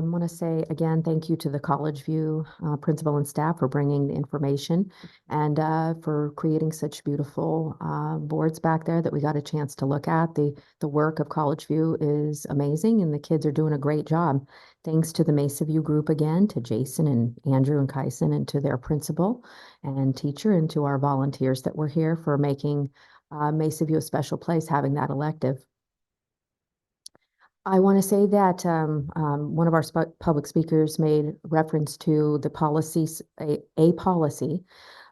I want to say again, thank you to the College View principal and staff for bringing the information and for creating such beautiful boards back there that we got a chance to look at. The work of College View is amazing and the kids are doing a great job. Thanks to the Mesa View group again, to Jason and Andrew and Kyson and to their principal and teacher and to our volunteers that were here for making Mesa View a special place, having that elective. I want to say that one of our public speakers made reference to the policies, a policy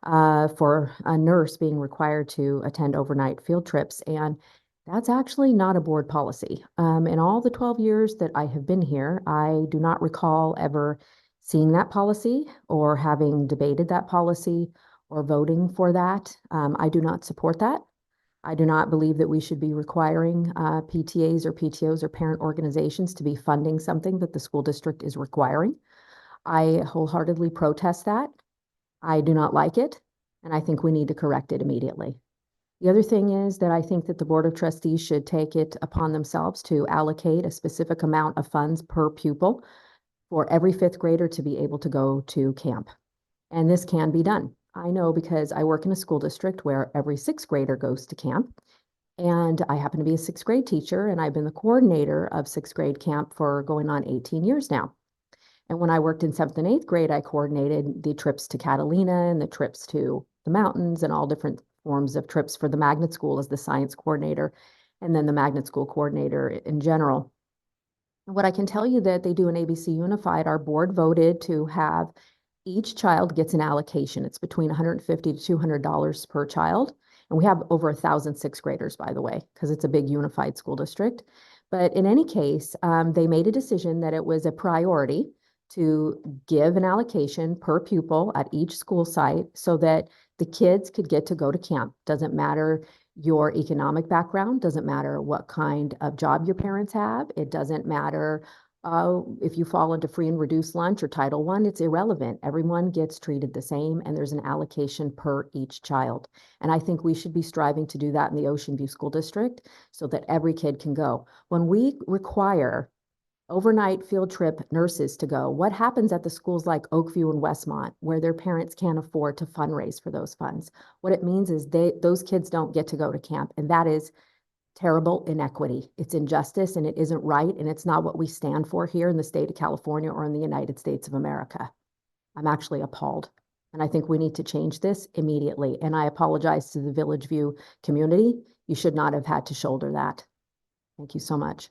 for a nurse being required to attend overnight field trips. And that's actually not a board policy. In all the 12 years that I have been here, I do not recall ever seeing that policy or having debated that policy or voting for that. I do not support that. I do not believe that we should be requiring PTAs or PTOs or parent organizations to be funding something that the school district is requiring. I wholeheartedly protest that. I do not like it, and I think we need to correct it immediately. The other thing is that I think that the Board of Trustees should take it upon themselves to allocate a specific amount of funds per pupil for every fifth grader to be able to go to camp. And this can be done. I know because I work in a school district where every sixth grader goes to camp. And I happen to be a sixth grade teacher, and I've been the coordinator of sixth grade camp for going on 18 years now. And when I worked in seventh and eighth grade, I coordinated the trips to Catalina and the trips to the mountains and all different forms of trips for the magnet school as the science coordinator, and then the magnet school coordinator in general. What I can tell you that they do in ABC Unified, our board voted to have each child gets an allocation. It's between $150 to $200 per child. And we have over 1,000 sixth graders, by the way, because it's a big unified school district. But in any case, they made a decision that it was a priority to give an allocation per pupil at each school site so that the kids could get to go to camp. Doesn't matter your economic background, doesn't matter what kind of job your parents have. It doesn't matter if you fall into free and reduced lunch or Title I, it's irrelevant. Everyone gets treated the same, and there's an allocation per each child. And I think we should be striving to do that in the Ocean View School District so that every kid can go. When we require overnight field trip nurses to go, what happens at the schools like Oakview and Westmont, where their parents can't afford to fundraise for those funds? What it means is those kids don't get to go to camp, and that is terrible inequity. It's injustice and it isn't right. And it's not what we stand for here in the state of California or in the United States of America. I'm actually appalled. And I think we need to change this immediately. And I apologize to the Village View community. You should not have had to shoulder that. Thank you so much.